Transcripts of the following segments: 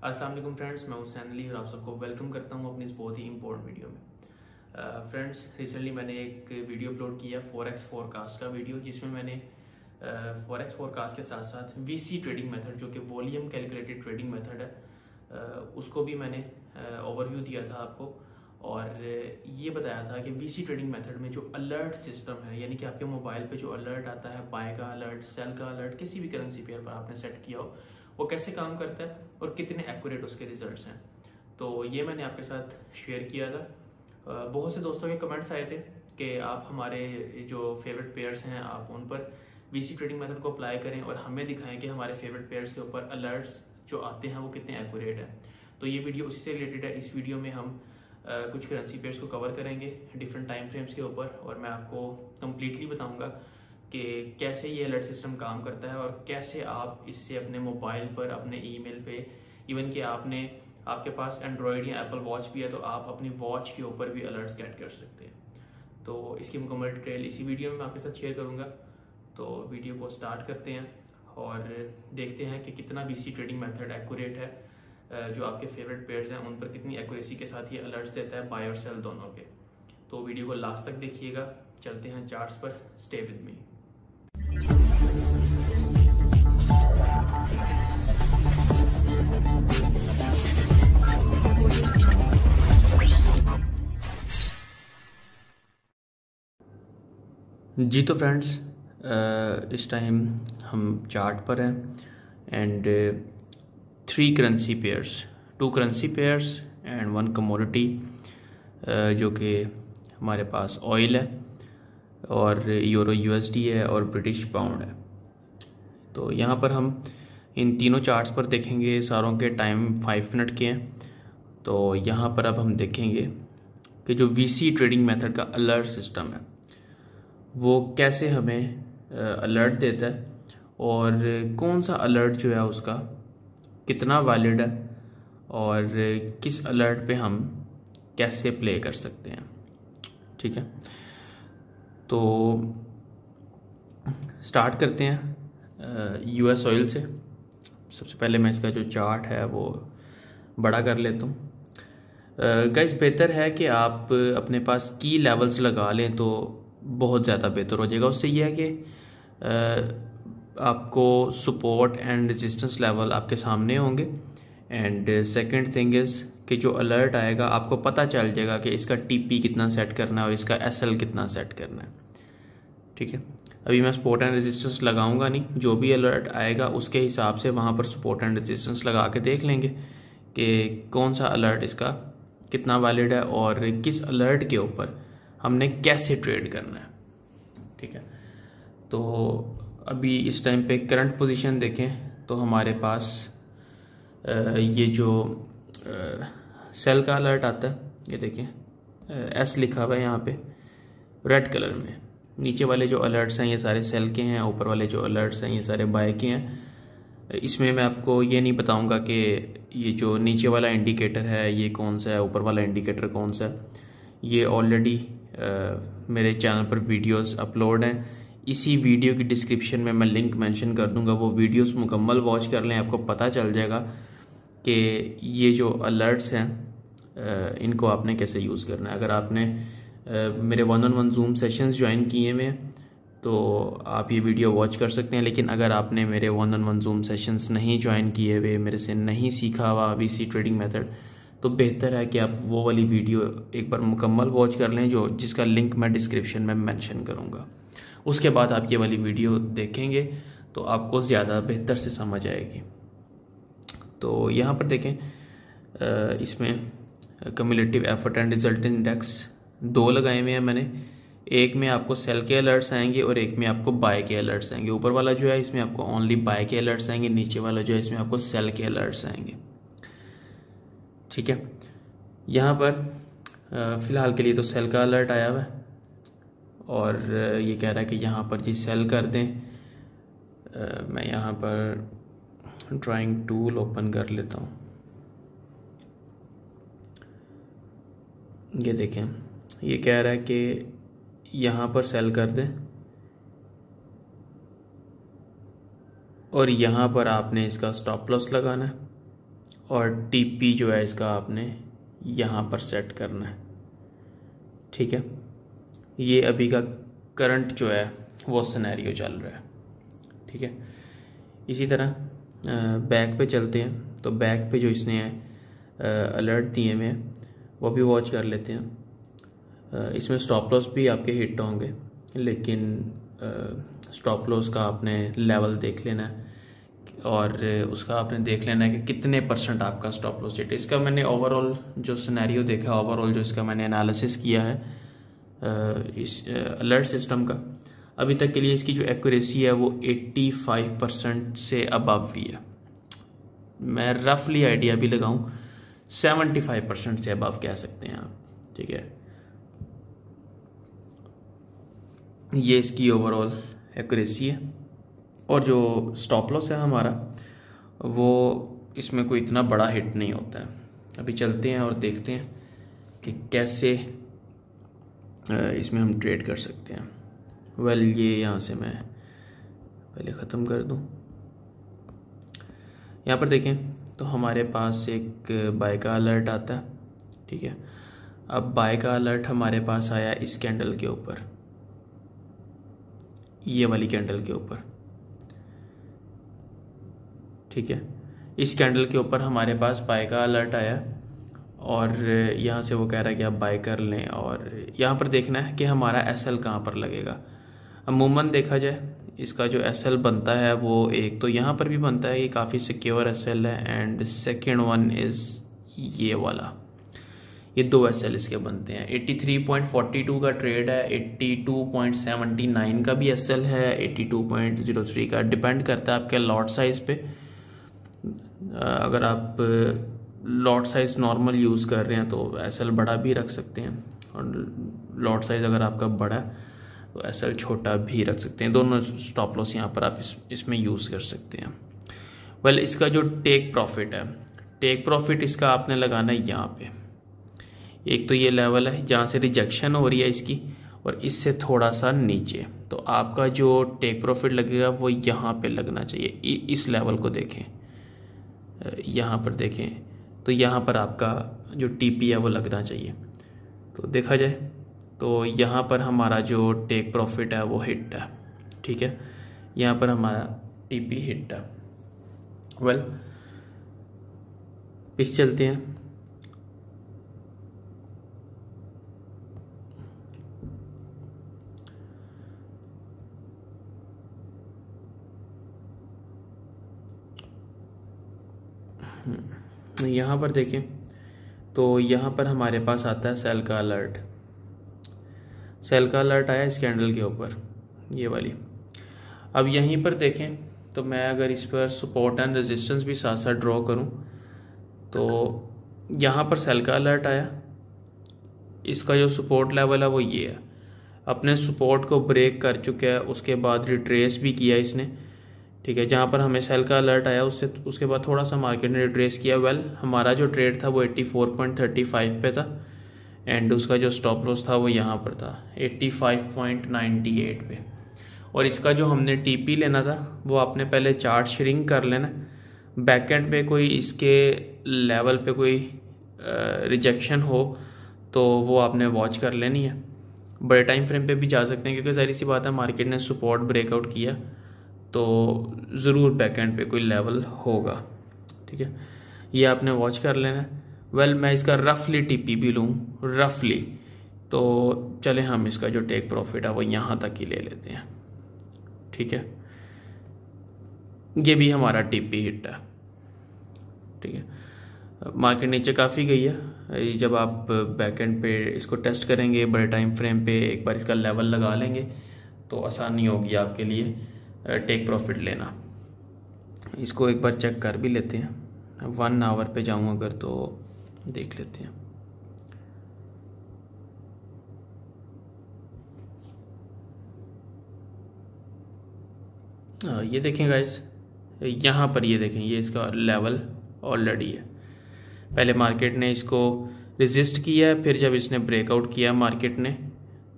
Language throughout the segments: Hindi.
अस्सलाम वालेकुम फ्रेंड्स, मैं हुसैन अली और आप सबको वेलकम करता हूं अपनी इस बहुत ही इंपॉर्टेंट वीडियो में। फ्रेंड्स, रिसेंटली मैंने एक वीडियो अपलोड किया फॉरेक्स फोरकास्ट का वीडियो, जिसमें मैंने फॉरेक्स फोरकास्ट के साथ साथ वीसी ट्रेडिंग मेथड जो कि वॉल्यूम कैलकुलेटेड ट्रेडिंग मेथड है उसको भी मैंने ओवरव्यू दिया था आपको। और ये बताया था कि वीसी ट्रेडिंग मेथड में जो अलर्ट सिस्टम है, यानी कि आपके मोबाइल पे जो अलर्ट आता है, बाय का अलर्ट, सेल का अलर्ट, किसी भी करेंसी पेयर पर आपने सेट किया हो, वो कैसे काम करता है और कितने एक्यूरेट उसके रिजल्ट्स हैं। तो ये मैंने आपके साथ शेयर किया था। बहुत से दोस्तों के कमेंट्स आए थे कि आप हमारे जो फेवरेट पेयर्स हैं आप उन पर वीसी ट्रेडिंग मेथड को अप्लाई करें और हमें दिखाएं कि हमारे फेवरेट पेयर्स के ऊपर अलर्ट्स जो आते हैं वो कितने एक्यूरेट हैं। तो ये वीडियो उसी से रिलेटेड है। इस वीडियो में हम कुछ करेंसी पेयर्स को कवर करेंगे डिफरेंट टाइम फ्रेम्स के ऊपर, और मैं आपको कम्प्लीटली बताऊंगा कि कैसे ये अलर्ट सिस्टम काम करता है और कैसे आप इससे अपने मोबाइल पर, अपने ईमेल पे, इवन कि आपके पास एंड्रॉयड या एप्पल वॉच भी है तो आप अपनी वॉच के ऊपर भी अलर्ट्स गेट कर सकते हैं। तो इसकी मुकम्मल डिटेल इसी वीडियो में मैं आपके साथ शेयर करूँगा। तो वीडियो को स्टार्ट करते हैं और देखते हैं कि कितना वीसी ट्रेडिंग मेथड एक्यूरेट है, जो आपके फेवरेट पेयर्स हैं उन पर कितनी एक्यूरेसी के साथ ये अलर्ट्स देता है, बाय और सेल दोनों के। तो वीडियो को लास्ट तक देखिएगा। चलते हैं चार्ट्स पर, स्टे विद मी। जी तो फ्रेंड्स, इस टाइम हम चार्ट पर हैं and 3 currency pairs, 2 currency pairs and 1 commodity, जो कि हमारे पास ऑयल है और यूरो यूएसडी है और ब्रिटिश पाउंड है। तो यहाँ पर हम इन तीनों चार्ट्स पर देखेंगे, सारों के टाइम 5 मिनट के हैं। तो यहाँ पर अब हम देखेंगे कि जो वीसी ट्रेडिंग मेथड का अलर्ट सिस्टम है वो कैसे हमें अलर्ट देता है और कौन सा अलर्ट जो है उसका कितना वैलिड है और किस अलर्ट पे हम कैसे प्ले कर सकते हैं। ठीक है, तो स्टार्ट करते हैं यूएस ऑयल से। सबसे पहले मैं इसका जो चार्ट है वो बड़ा कर लेता हूँ। गाइस, बेहतर है कि आप अपने पास की लेवल्स लगा लें तो बहुत ज़्यादा बेहतर हो जाएगा। उससे यह है कि आपको सपोर्ट एंड रेजिस्टेंस लेवल आपके सामने होंगे एंड सेकंड थिंग इज़ कि जो अलर्ट आएगा आपको पता चल जाएगा कि इसका टीपी कितना सेट करना है और इसका एसएल कितना सेट करना है। ठीक है, अभी मैं सपोर्ट एंड रेजिस्टेंस लगाऊंगा नहीं, जो भी अलर्ट आएगा उसके हिसाब से वहाँ पर सपोर्ट एंड रेजिस्टेंस लगा के देख लेंगे कि कौन सा अलर्ट इसका कितना वैलिड है और किस अलर्ट के ऊपर हमने कैसे ट्रेड करना है। ठीक है, तो अभी इस टाइम पे करंट पोजीशन देखें तो हमारे पास ये जो सेल का अलर्ट आता है, ये देखें एस लिखा हुआ है यहाँ पे रेड कलर में। नीचे वाले जो अलर्ट्स हैं ये सारे सेल के हैं, ऊपर वाले जो अलर्ट्स हैं ये सारे बाय के हैं। इसमें मैं आपको ये नहीं बताऊंगा कि ये जो नीचे वाला इंडिकेटर है ये कौन सा है, ऊपर वाला इंडिकेटर कौन सा है। ये ऑलरेडी मेरे चैनल पर वीडियोस अपलोड हैं। इसी वीडियो की डिस्क्रिप्शन में मैं लिंक मेंशन कर दूंगा, वो वीडियोस मुकम्मल वॉच कर लें, आपको पता चल जाएगा कि ये जो अलर्ट्स हैं इनको आपने कैसे यूज़ करना है। अगर आपने मेरे 1-on-1 जूम सेशंस ज्वाइन किए हुए हैं तो आप ये वीडियो वॉच कर सकते हैं, लेकिन अगर आपने मेरे 1-on-1 जूम सेशंस नहीं ज्वाइन किए हुए, मेरे से नहीं सीखा हुआ वीसी ट्रेडिंग मेथड, तो बेहतर है कि आप वो वाली वीडियो एक बार मुकम्मल वॉच कर लें, जिसका लिंक मैं डिस्क्रिप्शन में मेंशन करूँगा। उसके बाद आप ये वाली वीडियो देखेंगे तो आपको ज़्यादा बेहतर से समझ आएगी। तो यहाँ पर देखें, इसमें cumulative effort and result index 2 लगाए हुए हैं मैंने। एक में आपको सेल के अलर्ट्स आएंगे और एक में आपको बाय के अलर्ट्स आएंगे। ऊपर वाला जो है इसमें आपको ओनली बाय के अलर्ट्स आएंगे, नीचे वाला जो है इसमें आपको सेल के अलर्ट्स आएंगे। ठीक है, यहाँ पर फ़िलहाल के लिए तो सेल का अलर्ट आया हुआ है और ये कह रहा है कि यहाँ पर जी सेल कर दें। मैं यहाँ पर ड्राइंग टूल ओपन कर लेता हूँ। ये देखें, ये कह रहा है कि यहाँ पर सेल कर दें और यहाँ पर आपने इसका स्टॉप लॉस लगाना है और टीपी जो है इसका आपने यहाँ पर सेट करना है। ठीक है, ये अभी का करंट जो है वो सिनेरियो चल रहा है। ठीक है, इसी तरह बैक पे चलते हैं। तो बैक पे जो इसने अलर्ट दिए हुए हैं वो भी वॉच कर लेते हैं। इसमें स्टॉप लॉस भी आपके हिट होंगे, लेकिन स्टॉप लॉस का आपने लेवल देख लेना है और उसका आपने देख लेना है कि कितने % आपका स्टॉप लॉस हिट है। इसका मैंने ओवरऑल जो सिनेरियो देखा, ओवरऑल जो इसका मैंने एनालिसिस किया है इस अलर्ट सिस्टम का, अभी तक के लिए इसकी जो एक्यूरेसी है वो 85% से अबव भी है। मैं रफली आइडिया भी लगाऊं 75% से अबव कह सकते हैं आप। ठीक है, ये इसकी ओवरऑल एक्यूरेसी है। और जो स्टॉप लॉस है हमारा वो इसमें कोई इतना बड़ा हिट नहीं होता है। अभी चलते हैं और देखते हैं कि कैसे इसमें हम ट्रेड कर सकते हैं। वेल, ये यहाँ से मैं पहले ख़त्म कर दूँ। यहाँ पर देखें तो हमारे पास एक बाय का अलर्ट आता है। ठीक है, अब बाय का अलर्ट हमारे पास आया इस कैंडल के ऊपर, ये वाली कैंडल के ऊपर। ठीक है, इस कैंडल के ऊपर हमारे पास बाय का अलर्ट आया और यहाँ से वो कह रहा है कि आप बाय कर लें। और यहाँ पर देखना है कि हमारा एसएल कहाँ पर लगेगा। अमूमन देखा जाए इसका जो एसएल बनता है वो एक तो यहाँ पर भी बनता है, ये काफ़ी सिक्योर एसएल है, एंड सेकेंड वन इज़ ये वाला। ये 2 एसएल इसके बनते हैं। 83.42 का ट्रेड है, 82.79 का भी एसएल है, 82.03 का। डिपेंड करता है आपके लॉट साइज़ पे। अगर आप लॉट साइज़ नॉर्मल यूज़ कर रहे हैं तो एसएल बड़ा भी रख सकते हैं, और लॉट साइज़ अगर आपका बड़ा है तो एसएल छोटा भी रख सकते हैं। दोनों स्टॉप लॉस यहाँ पर आप इसमें यूज़ कर सकते हैं। वेल, इसका जो टेक प्रॉफिट है, टेक प्रॉफिट इसका आपने लगाना है यहाँ पे। एक तो ये लेवल है जहाँ से रिजेक्शन हो रही है इसकी, और इससे थोड़ा सा नीचे। तो आपका जो टेक प्रॉफिट लगेगा वो यहाँ पे लगना चाहिए। इस लेवल को देखें, यहाँ पर देखें तो यहाँ पर आपका जो टीपी है वो लगना चाहिए। तो देखा जाए तो यहाँ पर हमारा जो टेक प्रॉफिट है वो हिट है। ठीक है, यहाँ पर हमारा टीपी हिट है। वेल, पीछे चलते हैं। यहाँ पर देखें तो यहाँ पर हमारे पास आता है सेल का अलर्ट। सेल का अलर्ट आया इस कैंडल के ऊपर, ये वाली। अब यहीं पर देखें तो मैं अगर इस पर सपोर्ट एंड रेजिस्टेंस भी साथ साथ ड्रॉ करूं तो यहाँ पर सेल का अलर्ट आया। इसका जो सपोर्ट लेवल है वो ये है। अपने सपोर्ट को ब्रेक कर चुका है, उसके बाद रिट्रेस भी किया इसने। ठीक है, जहाँ पर हमें सेल का अलर्ट आया उसके बाद थोड़ा सा मार्केट ने रिट्रेस किया। वेल, हमारा जो ट्रेड था वो 84.35 पे था, एंड उसका जो स्टॉप लॉस था वो यहाँ पर था 85.98 पे। और इसका जो हमने टीपी लेना था वो आपने पहले चार्ट श्रिंक कर लेना। बैकएंड पे कोई इसके लेवल पे कोई रिजेक्शन हो तो वो आपने वॉच कर लेनी है। बड़े टाइम फ्रेम पे भी जा सकते हैं, क्योंकि ज़ाहिर सी बात है मार्केट ने सपोर्ट ब्रेकआउट किया तो ज़रूर बैकएंड पे कोई लेवल होगा। ठीक है, ये आपने वॉच कर लेना। वेल, मैं इसका रफली टीपी भी लूँ, रफली, तो चले हम इसका जो टेक प्रॉफिट है वो यहाँ तक ही ले लेते हैं। ठीक है, ये भी हमारा टीपी हिट है। ठीक है, मार्केट नीचे काफ़ी गई है। जब आप बैकएंड पे इसको टेस्ट करेंगे बड़े टाइम फ्रेम पे, एक बार इसका लेवल लगा लेंगे तो आसानी होगी आपके लिए टेक प्रॉफिट लेना। इसको एक बार चेक कर भी लेते हैं। 1 आवर पे जाऊँ अगर तो देख लेते हैं। ये देखें गाइस, यहाँ पर ये देखें, ये इसका लेवल ऑलरेडी है। पहले मार्केट ने इसको रेजिस्ट किया है, फिर जब इसने ब्रेकआउट किया मार्केट ने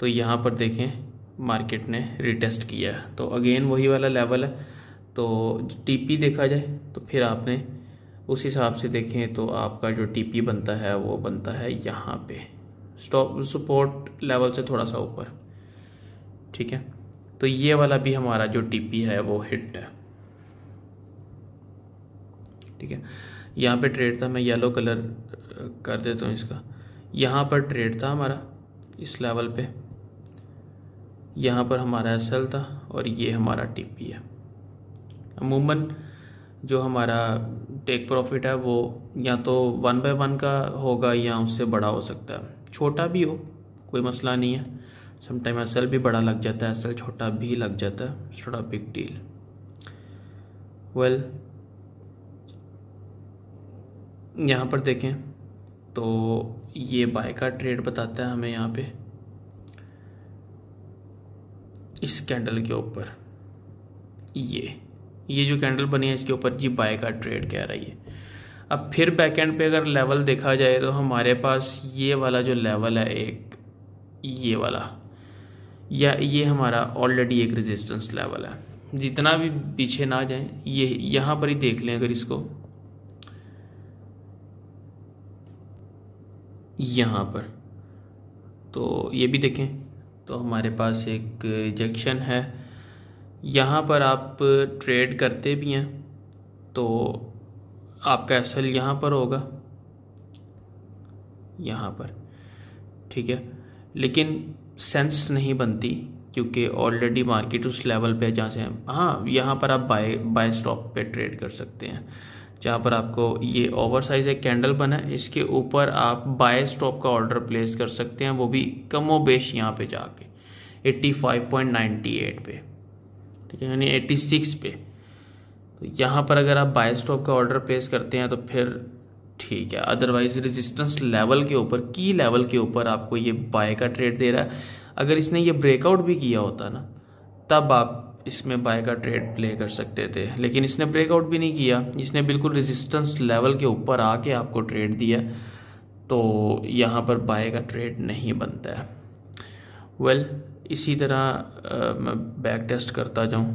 तो यहाँ पर देखें मार्केट ने रिटेस्ट किया है। तो अगेन वही वाला लेवल है। तो टीपी देखा जाए तो फिर आपने उस हिसाब से देखें तो आपका जो टीपी बनता है वो बनता है यहाँ पे स्टॉप सपोर्ट लेवल से थोड़ा सा ऊपर, ठीक है। तो ये वाला भी हमारा जो टीपी है वो हिट है, ठीक है। यहाँ पे ट्रेड था, मैं येलो कलर कर देता हूँ इसका। यहाँ पर ट्रेड था हमारा इस लेवल पे, यहाँ पर हमारा एसएल था और ये हमारा टीपी है। अमूमन जो हमारा टेक प्रॉफिट है वो या तो 1/1 का होगा या उससे बड़ा हो सकता है, छोटा भी हो कोई मसला नहीं है। समटाइम एसएल भी बड़ा लग जाता है, एसएल छोटा भी लग जाता है, थोड़ा बिग डील। वेल यहाँ पर देखें तो ये बाय का ट्रेड बताता है हमें यहाँ पे इस कैंडल के ऊपर, ये जो कैंडल बनी है इसके ऊपर जी बाय का ट्रेड कह रही है। अब फिर बैकएंड पे अगर लेवल देखा जाए तो हमारे पास ये वाला जो लेवल है एक, ये वाला या ये हमारा ऑलरेडी एक रेजिस्टेंस लेवल है। जितना भी पीछे ना जाए ये यहाँ पर ही देख लें अगर इसको, यहाँ पर तो ये भी देखें तो हमारे पास एक रिजेक्शन है। यहाँ पर आप ट्रेड करते भी हैं तो आपका एसएल यहाँ पर होगा, यहाँ पर, ठीक है। लेकिन सेंस नहीं बनती क्योंकि ऑलरेडी मार्केट उस लेवल पे जहाँ से, हाँ यहाँ पर आप बाय स्टॉप पे ट्रेड कर सकते हैं, जहाँ पर आपको ये ओवर साइज एक कैंडल बना है इसके ऊपर आप बाय स्टॉप का ऑर्डर प्लेस कर सकते हैं, वो भी कमोबेश यहाँ पे जाके 85.98 पे, ठीक है, यानी 86 पे। तो यहाँ पर अगर आप बाय स्टॉप का ऑर्डर प्लेस करते हैं तो फिर ठीक है, अदरवाइज रेजिस्टेंस लेवल के ऊपर, की लेवल के ऊपर आपको ये बाय का ट्रेड दे रहा है। अगर इसने ये ब्रेकआउट भी किया होता ना तब आप इसमें बाय का ट्रेड प्ले कर सकते थे, लेकिन इसने ब्रेकआउट भी नहीं किया, इसने बिल्कुल रेजिस्टेंस लेवल के ऊपर आके आपको ट्रेड दिया, तो यहाँ पर बाय का ट्रेड नहीं बनता है। वेल इसी तरह मैं बैक टेस्ट करता जाऊँ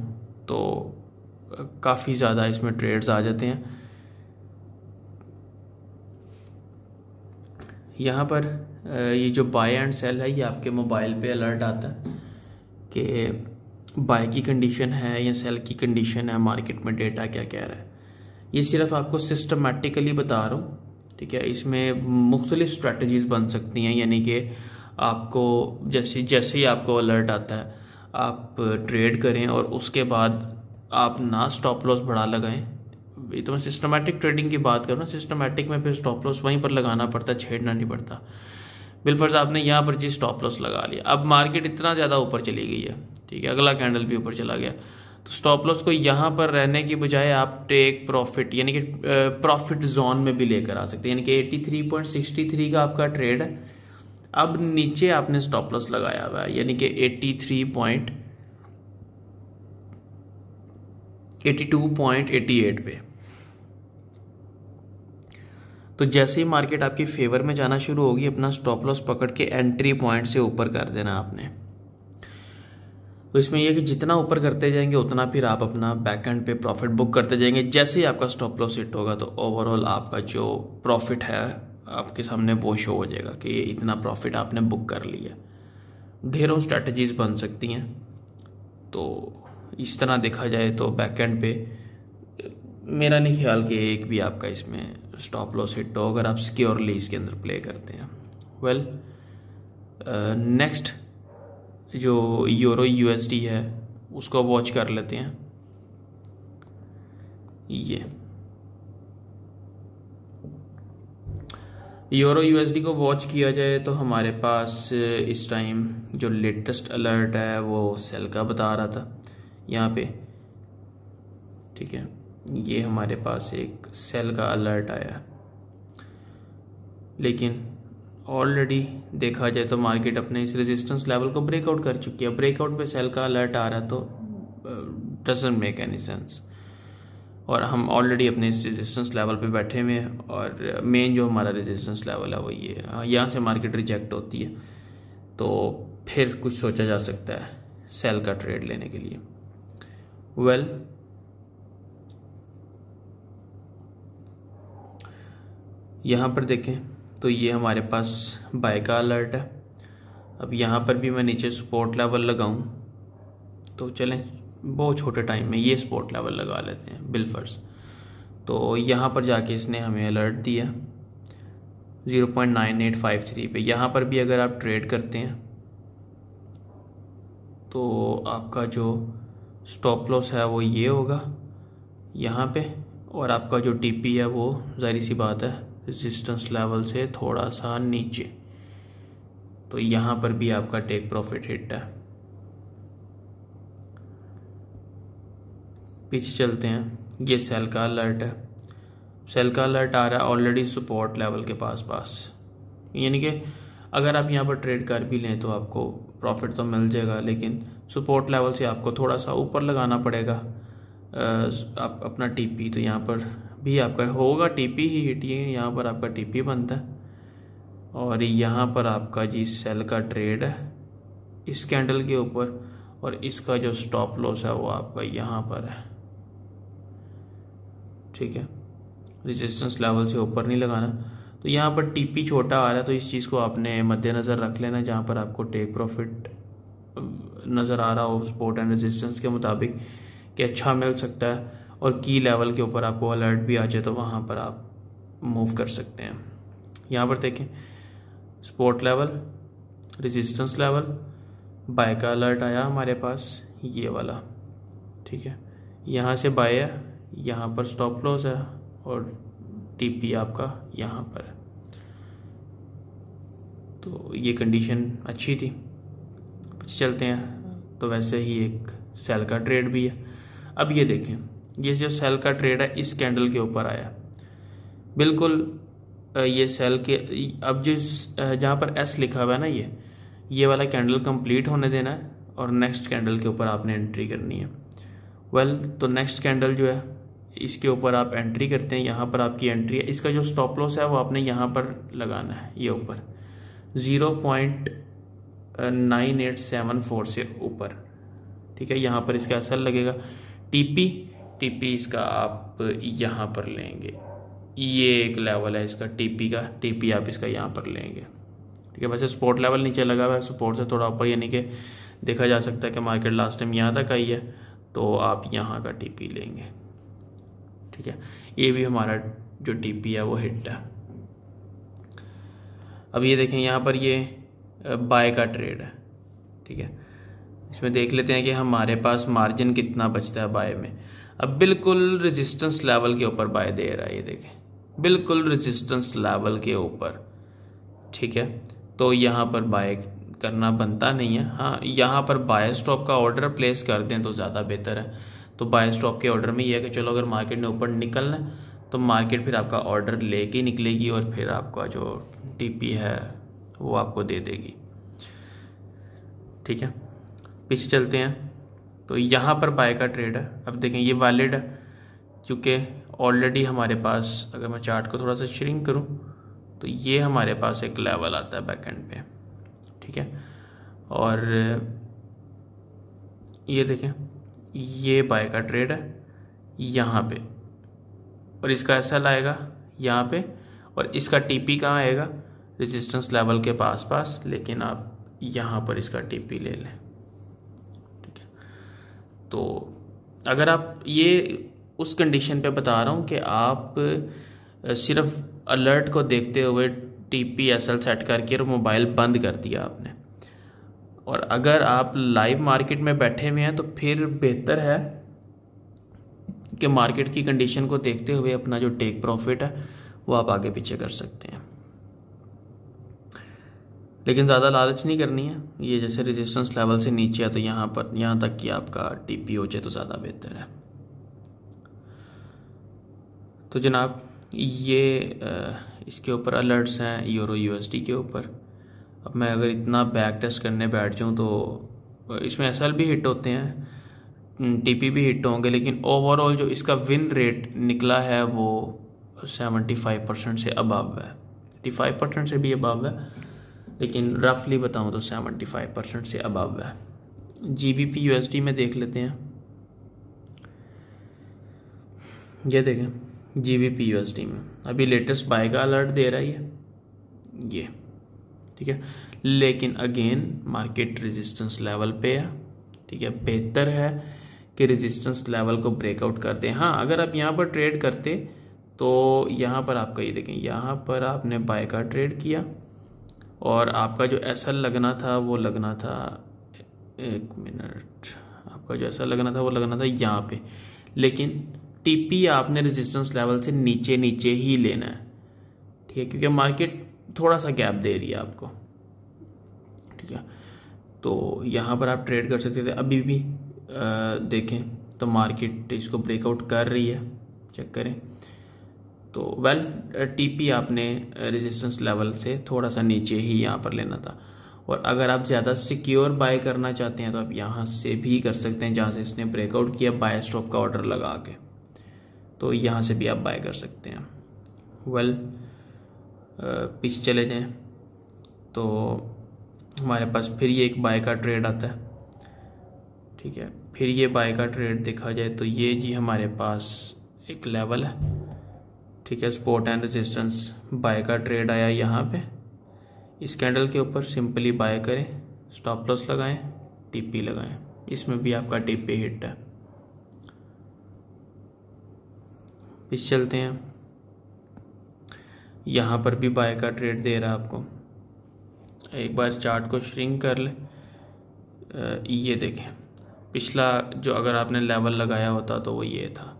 तो काफ़ी ज़्यादा इसमें ट्रेड्स आ जाते हैं। यहाँ पर ये जो बाय एंड सेल है ये आपके मोबाइल पे अलर्ट आता है कि बाय की कंडीशन है या सेल की कंडीशन है, मार्केट में डेटा क्या कह रहा है। ये सिर्फ आपको सिस्टमेटिकली बता रहा हूँ, ठीक है। इसमें मुख्तलिफ स्ट्रेटजीज़ बन सकती हैं, यानी कि आपको जैसे ही आपको अलर्ट आता है आप ट्रेड करें और उसके बाद आप ना स्टॉप लॉस बढ़ा लगाएं। ये तो मैं सिस्टमेटिक ट्रेडिंग की बात करूँ ना, सिस्टमेटिक में फिर स्टॉप लॉस वहीं पर लगाना पड़ता, छेड़ना नहीं पड़ता। बिलफर्ज आपने यहाँ पर जी स्टॉप लॉस लगा लिया, अब मार्केट इतना ज़्यादा ऊपर चली गई है, ठीक है, अगला कैंडल भी ऊपर चला गया, तो स्टॉप लॉस को यहाँ पर रहने की बजाय आप टेक प्रॉफिट यानी कि प्रॉफिट जोन में भी लेकर आ सकते हैं। यानी कि 83.63 का आपका ट्रेड है, अब नीचे आपने स्टॉप लॉस लगाया हुआ है यानी कि 82.88 पे। तो जैसे ही मार्केट आपके फेवर में जाना शुरू होगी अपना स्टॉप लॉस पकड़ के एंट्री पॉइंट से ऊपर कर देना आपने। तो इसमें यह कि जितना ऊपर करते जाएंगे उतना फिर आप अपना बैक एंड पे प्रॉफिट बुक करते जाएंगे। जैसे ही आपका स्टॉप लॉस हिट होगा तो ओवरऑल आपका जो प्रॉफिट है आपके सामने वो शो हो जाएगा कि ये इतना प्रॉफिट आपने बुक कर लिया। ढेरों स्ट्रैटेजीज बन सकती हैं, तो इस तरह देखा जाए तो बैक एंड पे मेरा नहीं ख्याल कि एक भी आपका इसमें स्टॉप लॉस हिट हो अगर आप सिक्योरली इसके अंदर प्ले करते हैं। वेल नेक्स्ट जो यूरो यूएसडी है उसको वॉच कर लेते हैं। ये यूरो यूएसडी को वॉच किया जाए तो हमारे पास इस टाइम जो लेटेस्ट अलर्ट है वो सेल का बता रहा था यहाँ पे, ठीक है। ये हमारे पास एक सेल का अलर्ट आया, लेकिन ऑलरेडी देखा जाए तो मार्केट अपने इस रेजिस्टेंस लेवल को ब्रेकआउट कर चुकी है। ब्रेकआउट पे सेल का अलर्ट आ रहा तो डजंट मेक एनी सेंस, और हम ऑलरेडी अपने इस रेजिस्टेंस लेवल पे बैठे हुए हैं और मेन जो हमारा रेजिस्टेंस लेवल है वो ये है। यहाँ से मार्केट रिजेक्ट होती है तो फिर कुछ सोचा जा सकता है सेल का ट्रेड लेने के लिए। वेल यहाँ पर देखें तो ये हमारे पास बाय का अलर्ट है। अब यहाँ पर भी मैं नीचे सपोर्ट लेवल लगाऊं तो चलें बहुत छोटे टाइम में ये सपोर्ट लेवल लगा लेते हैं बिलफर्स। तो यहाँ पर जाके इसने हमें अलर्ट दिया 0.9853 पे। यहाँ पर भी अगर आप ट्रेड करते हैं तो आपका जो स्टॉप लॉस है वो ये होगा यहाँ पे, और आपका जो टीपी है वो ज़ाहिर सी बात है रेजिस्टेंस लेवल से थोड़ा सा नीचे। तो यहाँ पर भी आपका टेक प्रॉफिट हिट है। पीछे चलते हैं, ये सेल का अलर्ट है। सेल का अलर्ट आ रहा है ऑलरेडी सपोर्ट लेवल के पास, यानी कि अगर आप यहाँ पर ट्रेड कर भी लें तो आपको प्रॉफिट तो मिल जाएगा, लेकिन सपोर्ट लेवल से आपको थोड़ा सा ऊपर लगाना पड़ेगा आप अपना टीपी। तो यहाँ पर भी आपका होगा टीपी ही हिट, ये यहाँ पर आपका टीपी बनता है और यहाँ पर आपका जी सेल का ट्रेड है इस कैंडल के ऊपर, और इसका जो स्टॉप लॉस है वो आपका यहाँ पर है। ठीक है, रेजिस्टेंस लेवल से ऊपर नहीं लगाना। तो यहाँ पर टीपी छोटा आ रहा है, तो इस चीज़ को आपने मद्देनज़र रख लेना। जहाँ पर आपको टेक प्रॉफिट नज़र आ रहा हो सपोर्ट एंड रेजिस्टेंस के मुताबिक कि अच्छा मिल सकता है, और की लेवल के ऊपर आपको अलर्ट भी आ जाए तो वहाँ पर आप मूव कर सकते हैं। यहाँ पर देखें support level, resistance level, buy का अलर्ट आया हमारे पास ये वाला। ठीक है, यहाँ से बाय है, यहाँ पर स्टॉप लॉस है और टीपी आपका यहाँ पर है। तो ये कंडीशन अच्छी थी। चलते हैं तो वैसे ही एक सेल का ट्रेड भी है। अब ये देखें, ये जो सेल का ट्रेड है इस कैंडल के ऊपर आया बिल्कुल ये सेल के, अब जिस जहाँ पर एस लिखा हुआ है ना ये वाला कैंडल कंप्लीट होने देना है और नेक्स्ट कैंडल के ऊपर आपने एंट्री करनी है। तो नेक्स्ट कैंडल जो है इसके ऊपर आप एंट्री करते हैं, यहाँ पर आपकी एंट्री है। इसका जो स्टॉप लॉस है वो आपने यहाँ पर लगाना है, ये ऊपर 0.9874 से ऊपर। ठीक है, यहाँ पर इसका असर लगेगा। टीपी इसका आप यहाँ पर लेंगे, ये एक लेवल है इसका टीपी का, टीपी आप इसका यहाँ पर लेंगे। ठीक है, वैसे सपोर्ट लेवल नीचे लगा हुआ है, सपोर्ट से थोड़ा ऊपर, यानी कि देखा जा सकता है कि मार्केट लास्ट टाइम यहाँ तक आई है, तो आप यहाँ का टीपी लेंगे। ठीक है, ये भी हमारा जो टीपी है वो हिट है। अब ये देखें यहाँ पर ये बाय का ट्रेड है। ठीक है, इसमें देख लेते हैं कि हमारे पास मार्जिन कितना बचता है बाय में। अब बिल्कुल रेजिस्टेंस लेवल के ऊपर बाय दे रहा है, ये देखें बिल्कुल रेजिस्टेंस लेवल के ऊपर। ठीक है, तो यहाँ पर बाय करना बनता नहीं है। हाँ, यहाँ पर बाय स्टॉप का ऑर्डर प्लेस कर दें तो ज़्यादा बेहतर है। तो बाय स्टॉप के ऑर्डर में ये है कि चलो अगर मार्केट ने ऊपर निकलना है तो मार्केट फिर आपका ऑर्डर लेके निकलेगी और फिर आपका जो टीपी है वो आपको दे देगी। ठीक है, पीछे चलते हैं तो यहाँ पर बाय का ट्रेड है। अब देखें ये वैलिड है क्योंकि ऑलरेडी हमारे पास, अगर मैं चार्ट को थोड़ा सा श्रिंक करूँ तो ये हमारे पास एक लेवल आता है बैक एंड पे। ठीक है, और ये देखें ये बाय का ट्रेड है यहाँ पे, और इसका एसएल आएगा यहाँ पे, और इसका टीपी कहाँ आएगा रेजिस्टेंस लेवल के पास, लेकिन आप यहाँ पर इसका टीपी ले लें। ठीक है, तो अगर आप ये उस कंडीशन पे बता रहा हूँ कि आप सिर्फ अलर्ट को देखते हुए टीपी एसएल सेट करके और मोबाइल बंद कर दिया आपने, और अगर आप लाइव मार्केट में बैठे हुए हैं तो फिर बेहतर है कि मार्केट की कंडीशन को देखते हुए अपना जो टेक प्रॉफिट है वो आप आगे पीछे कर सकते हैं, लेकिन ज़्यादा लालच नहीं करनी है। ये जैसे रेजिस्टेंस लेवल से नीचे है तो यहाँ तक कि आपका टीपी हो जाए तो ज़्यादा बेहतर है। तो जनाब ये इसके ऊपर अलर्ट्स हैं यूरो यूएसडी के ऊपर। अब मैं अगर इतना बैक टेस्ट करने बैठ जाऊँ तो इसमें एसएल भी हिट होते हैं, टीपी भी हिट होंगे, लेकिन ओवरऑल जो इसका विन रेट निकला है वो 75% से अबव है, 85% से भी अबव है, लेकिन रफली बताऊँ तो 75% से अबव है। जीबीपी यूएसडी में देख लेते हैं। ये देखें GBP USD में अभी लेटेस्ट बाय का अलर्ट दे रहा है ये, ठीक है। लेकिन अगेन मार्केट रेजिस्टेंस लेवल पे है, ठीक है। बेहतर है कि रेजिस्टेंस लेवल को ब्रेकआउट कर दें। हाँ, अगर आप यहाँ पर ट्रेड करते तो यहाँ पर आपका ये देखें, यहाँ पर आपने बाय का ट्रेड किया और आपका जो SL लगना था वो लगना था, एक मिनट, आपका जो SL लगना था वो लगना था यहाँ पे, लेकिन TP आपने रेजिस्टेंस लेवल से नीचे नीचे ही लेना है, ठीक है, क्योंकि मार्केट थोड़ा सा गैप दे रही है आपको, ठीक है। तो यहाँ पर आप ट्रेड कर सकते थे। अभी भी देखें तो मार्केट इसको ब्रेकआउट कर रही है, चेक करें तो TP आपने रेजिस्टेंस लेवल से थोड़ा सा नीचे ही यहाँ पर लेना था। और अगर आप ज़्यादा सिक्योर बाय करना चाहते हैं तो आप यहाँ से भी कर सकते हैं, जहाँ से इसने ब्रेकआउट किया बाय स्टॉप का ऑर्डर लगा के, तो यहाँ से भी आप बाय कर सकते हैं। पीछे चले जाएं तो हमारे पास फिर ये एक बाय का ट्रेड आता है, ठीक है। फिर ये बाय का ट्रेड देखा जाए तो ये जी हमारे पास एक लेवल है, ठीक है, सपोर्ट एंड रेजिस्टेंस बाय का ट्रेड आया यहाँ पे, इस कैंडल के ऊपर सिंपली बाय करें, स्टॉप लॉस लगाएं, TP लगाएं, इसमें भी आपका TP हिट है। पीछे चलते हैं, यहाँ पर भी बाय का ट्रेड दे रहा है आपको। एक बार चार्ट को श्रिंक कर ले, ये देखें पिछला जो अगर आपने लेवल लगाया होता तो वो ये था।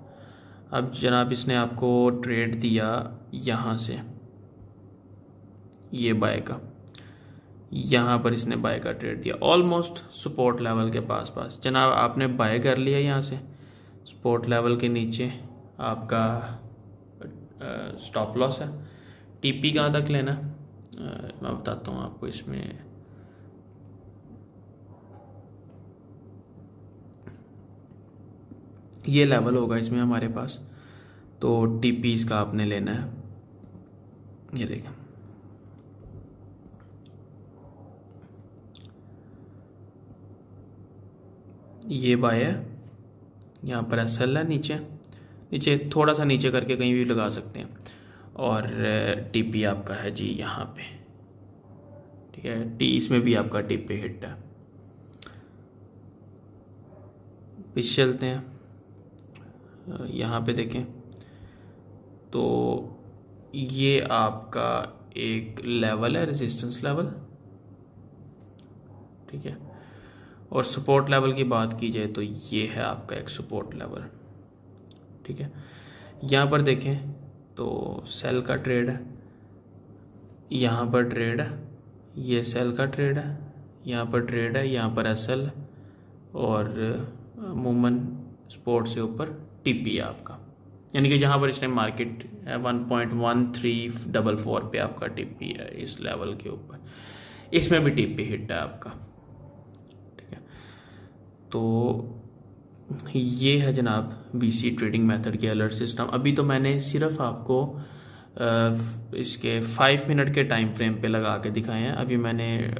अब जनाब इसने आपको ट्रेड दिया यहाँ से, ये बाय का, यहाँ पर इसने बाय का ट्रेड दिया ऑलमोस्ट सपोर्ट लेवल के पास पास। जनाब आपने बाय कर लिया यहाँ से, सपोर्ट लेवल के नीचे आपका स्टॉप लॉस है। TP कहाँ तक लेना मैं बताता हूँ आपको। इसमें ये लेवल होगा इसमें हमारे पास, तो TP इसका आपने लेना है, ये देखें ये बाय है, यहाँ पर SL है, नीचे नीचे थोड़ा सा नीचे करके कहीं भी लगा सकते हैं, और TP आपका है जी यहाँ पे, ठीक है। इसमें भी आपका TP हिट है। पीछे चलते हैं, यहाँ पे देखें तो ये आपका एक लेवल है, रेजिस्टेंस लेवल, ठीक है। और सपोर्ट लेवल की बात की जाए तो ये है आपका एक सपोर्ट लेवल, ठीक है। यहाँ पर देखें तो सेल का ट्रेड है, यहाँ पर ट्रेड है, ये सेल का ट्रेड है, यहाँ पर ट्रेड है, यहाँ पर SL, और मूवमेंट सपोर्ट से ऊपर TP है आपका, यानी कि जहाँ पर इस टाइम मार्केट है 1.1344 पे आपका TP है इस लेवल के ऊपर, इसमें भी TP हिट है आपका, ठीक है। तो ये है जनाब VC ट्रेडिंग मेथड के अलर्ट सिस्टम। अभी तो मैंने सिर्फ आपको इसके 5 मिनट के टाइम फ्रेम पे लगा के दिखाए हैं। अभी मैंने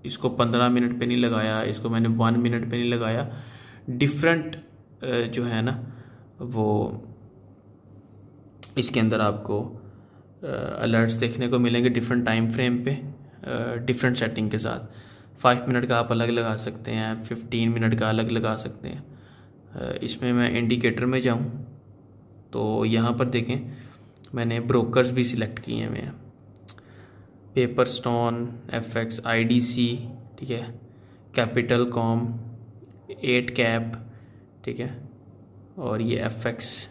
इसको 15 मिनट पे नहीं लगाया, इसको मैंने 1 मिनट पे नहीं लगाया। डिफरेंट जो है ना वो इसके अंदर आपको अलर्ट्स देखने को मिलेंगे डिफरेंट टाइम फ्रेम पे, डिफरेंट सेटिंग के साथ। 5 मिनट का आप अलग लगा सकते हैं, 15 मिनट का अलग लगा सकते हैं। इसमें मैं इंडिकेटर में जाऊं तो यहाँ पर देखें मैंने ब्रोकर्स भी सिलेक्ट किए हुए हैं, पेपर स्टोन, FX, IDC, ठीक है, कैपिटल कॉम, 8 कैप, ठीक है, और ये FX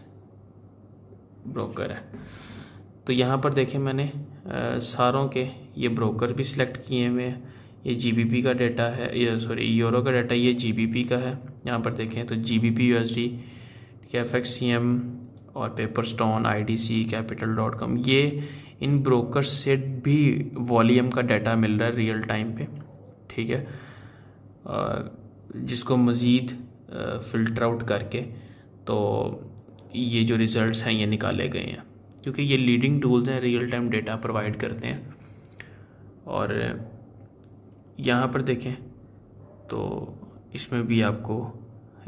ब्रोकर है। तो यहाँ पर देखें मैंने सारों के ये ब्रोकर भी सिलेक्ट किए हुए हैं। ये GBP का डाटा है, ये सॉरी यूरो का डाटा, ये GBP का है। यहाँ पर देखें तो GBP USD, ठीक है, FXCM और पेपर स्टोन, IDC, capital.com, ये इन ब्रोकर्स से भी वॉल्यूम का डाटा मिल रहा है रियल टाइम पे, ठीक है, जिसको मज़ीद फ़िल्टर आउट करके तो ये जो रिज़ल्ट्स हैं ये निकाले गए हैं, क्योंकि ये लीडिंग टूल्स हैं, रियल टाइम डेटा प्रोवाइड करते हैं। और यहाँ पर देखें तो इसमें भी आपको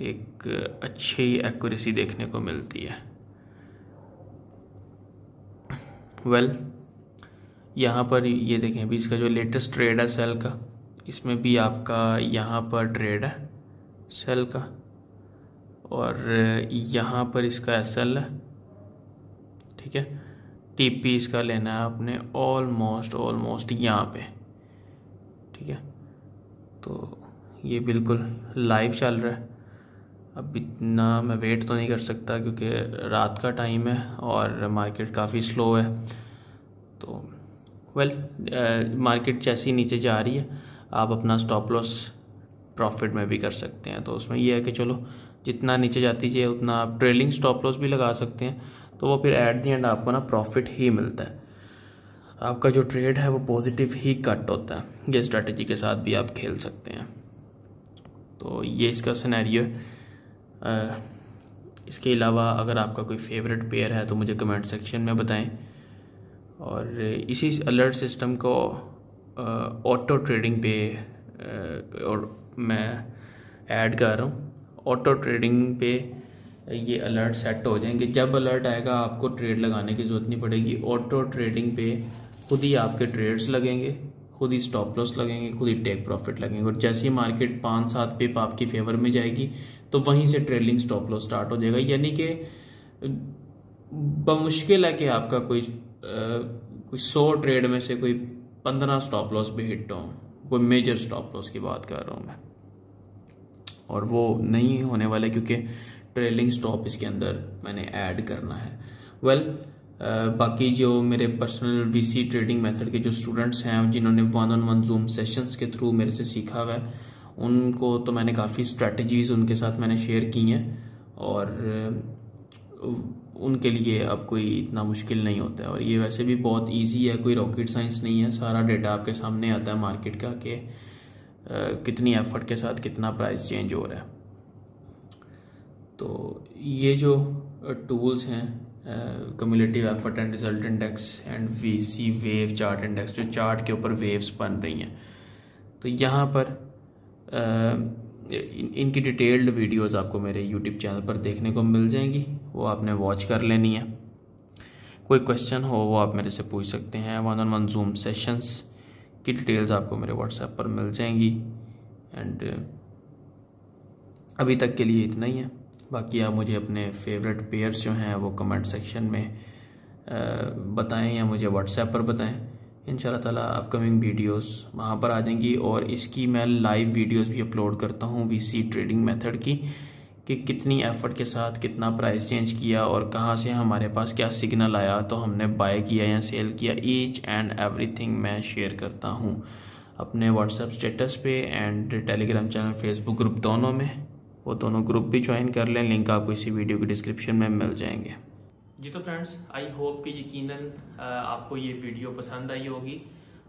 एक अच्छी एक्यूरेसी देखने को मिलती है, वेल यहाँ पर ये देखें अभी इसका जो लेटेस्ट ट्रेड है सेल का, इसमें भी आपका यहाँ पर ट्रेड है सेल का, और यहाँ पर इसका एसएल है, ठीक है। टीपी इसका लेना है आपने ऑलमोस्ट यहाँ पे, ठीक है। तो ये बिल्कुल लाइव चल रहा है। अब इतना मैं वेट तो नहीं कर सकता क्योंकि रात का टाइम है और मार्केट काफ़ी स्लो है। तो मार्केट जैसी नीचे जा रही है आप अपना स्टॉप लॉस प्रॉफिट में भी कर सकते हैं। तो उसमें यह है कि चलो जितना नीचे जाती है उतना आप ट्रेलिंग स्टॉप लॉस भी लगा सकते हैं, तो वो फिर एट दी एंड आपको ना प्रॉफिट ही मिलता है। आपका जो ट्रेड है वो पॉजिटिव ही कट होता है। ये स्ट्रेटजी के साथ भी आप खेल सकते हैं। तो ये इसका सिनेरियो है। इसके अलावा अगर आपका कोई फेवरेट पेयर है तो मुझे कमेंट सेक्शन में बताएं। और इसी अलर्ट सिस्टम को ऑटो ट्रेडिंग पे और मैं ऐड कर रहा हूँ। ऑटो ट्रेडिंग पे ये अलर्ट सेट हो जाएंगे। जब अलर्ट आएगा आपको ट्रेड लगाने की ज़रूरत नहीं पड़ेगी। ऑटो ट्रेडिंग पे खुद ही आपके ट्रेड्स लगेंगे, खुद ही स्टॉप लॉस लगेंगे, खुद ही टेक प्रॉफिट लगेंगे। और जैसे ही मार्केट 5-7 पिप आपकी फेवर में जाएगी तो वहीं से ट्रेलिंग स्टॉप लॉस स्टार्ट हो जाएगा। यानी कि बमुश्किल है कि आपका कोई 100 ट्रेड में से कोई 15 स्टॉप लॉस भी हिट हो। कोई मेजर स्टॉप लॉस की बात कर रहा हूँ मैं, और वो नहीं होने वाला क्योंकि ट्रेलिंग स्टॉप इसके अंदर मैंने ऐड करना है। बाकी जो मेरे पर्सनल वीसी ट्रेडिंग मेथड के जो स्टूडेंट्स हैं जिन्होंने 1-on-1 जूम सेशंस के थ्रू मेरे से सीखा हुआ है, उनको तो मैंने काफ़ी स्ट्रेटजीज़ उनके साथ मैंने शेयर की हैं और उनके लिए अब कोई इतना मुश्किल नहीं होता है। और ये वैसे भी बहुत इजी है, कोई रॉकेट साइंस नहीं है। सारा डेटा आपके सामने आता है मार्केट का कि कितनी एफर्ट के साथ कितना प्राइस चेंज हो रहा है। तो ये जो टूल्स हैं cumulative effort and result index and VC wave chart index, जो चार्ट के ऊपर वेव्स बन रही हैं, तो यहाँ पर इनकी डिटेल्ड वीडियोस आपको मेरे यूट्यूब चैनल पर देखने को मिल जाएंगी। वो आपने वॉच कर लेनी है। कोई क्वेश्चन हो वो आप मेरे से पूछ सकते हैं। 1-on-1 जूम सेशंस की डिटेल्स आपको मेरे व्हाट्सएप पर मिल जाएंगी। एंड अभी तक के लिए इतना ही है। बाकी आप मुझे अपने फेवरेट पेयर्स जो हैं वो कमेंट सेक्शन में बताएं या मुझे व्हाट्सएप पर बताएं। इंशाल्लाह ताला अपकमिंग वीडियोस वहाँ पर आ जाएंगी। और इसकी मैं लाइव वीडियोस भी अपलोड करता हूँ वीसी ट्रेडिंग मेथड की, कि कितनी एफर्ट के साथ कितना प्राइस चेंज किया और कहाँ से हमारे पास क्या सिग्नल आया तो हमने बाय किया या सेल किया। ईच एंड एवरीथिंग मैं शेयर करता हूँ अपने व्हाट्सएप स्टेटस पे and Telegram channel, Facebook group, दोनों में। वो दोनों ग्रुप भी ज्वाइन कर लें, लिंक आपको इसी वीडियो की डिस्क्रिप्शन में मिल जाएंगे। जी तो फ्रेंड्स, आई होप कि यकीनन आपको ये वीडियो पसंद आई होगी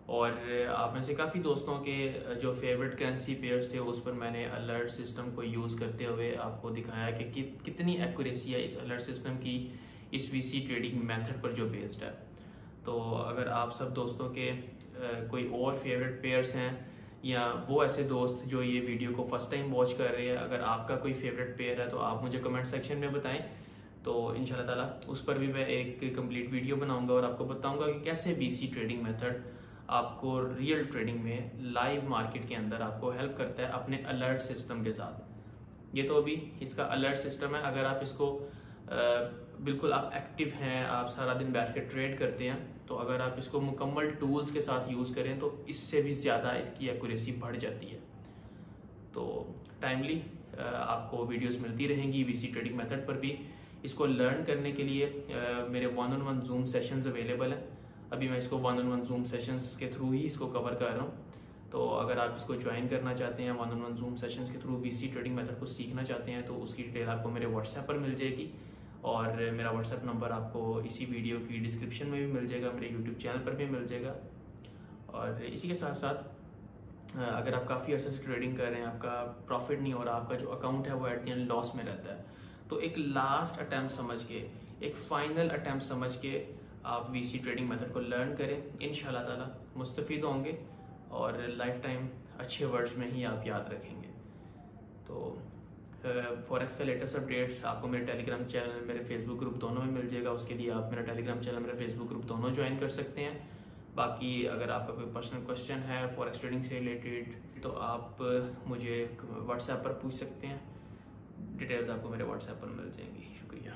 और आप में से काफ़ी दोस्तों के जो फेवरेट करेंसी पेयर्स थे उस पर मैंने अलर्ट सिस्टम को यूज़ करते हुए आपको दिखाया कि कितनी एक्यूरेसी है इस अलर्ट सिस्टम की, इस वीसी ट्रेडिंग मेथड पर जो बेस्ड है। तो अगर आप सब दोस्तों के कोई और फेवरेट पेयर्स हैं या वो ऐसे दोस्त जो ये वीडियो को फर्स्ट टाइम वॉच कर रहे हैं, अगर आपका कोई फेवरेट पेयर है तो आप मुझे कमेंट सेक्शन में बताएं। तो इंशाल्लाह ताला उस पर भी मैं एक कंप्लीट वीडियो बनाऊंगा और आपको बताऊंगा कि कैसे वीसी ट्रेडिंग मेथड आपको रियल ट्रेडिंग में लाइव मार्केट के अंदर आपको हेल्प करता है अपने अलर्ट सिस्टम के साथ। ये तो अभी इसका अलर्ट सिस्टम है। अगर आप इसको बिल्कुल आप एक्टिव हैं, आप सारा दिन बैठ के ट्रेड करते हैं, तो अगर आप इसको मुकम्मल टूल्स के साथ यूज़ करें तो इससे भी ज़्यादा इसकी एक्यूरेसी बढ़ जाती है। तो टाइमली आपको वीडियोस मिलती रहेंगी वीसी ट्रेडिंग मेथड पर भी। इसको लर्न करने के लिए मेरे 1-on-1 जूम सेशंस अवेलेबल है। अभी मैं इसको 1-on-1 जूम सेशंस के थ्रू ही इसको कवर कर रहा हूँ। तो अगर आप इसको ज्वाइन करना चाहते हैं 1-on-1 जूम सेशंस के थ्रू वीसी ट्रेडिंग मेथड को सीखना चाहते हैं तो उसकी डिटेल आपको मेरे व्हाट्सएप पर मिल जाएगी और मेरा व्हाट्सएप नंबर आपको इसी वीडियो की डिस्क्रिप्शन में भी मिल जाएगा, मेरे यूट्यूब चैनल पर भी मिल जाएगा। और इसी के साथ साथ अगर आप काफ़ी अर्से से ट्रेडिंग कर रहे हैं, आपका प्रॉफिट नहीं हो रहा, आपका जो अकाउंट है वो एट द एंड लॉस में रहता है, तो एक लास्ट अटैम्प्ट समझ के, एक फाइनल अटैम्प्ट समझ के आप वीसी ट्रेडिंग मेथड को लर्न करें। इंशाल्लाह ताला मुस्तफ़ीद होंगे और लाइफ टाइम अच्छे वर्ड्स में ही आप याद रखेंगे। तो फॉरेक्स का लेटेस्ट अपडेट्स आपको मेरे टेलीग्राम चैनल, मेरे फेसबुक ग्रुप दोनों में मिल जाएगा। उसके लिए आप मेरा टेलीग्राम चैनल, मेरा फेसबुक ग्रुप दोनों ज्वाइन कर सकते हैं। बाकी अगर आपका कोई पर्सनल क्वेश्चन है फॉरेक्स ट्रेडिंग से रिलेटेड तो आप मुझे व्हाट्सएप पर पूछ सकते हैं। डिटेल्स आपको मेरे व्हाट्सएप पर मिल जाएंगी। शुक्रिया।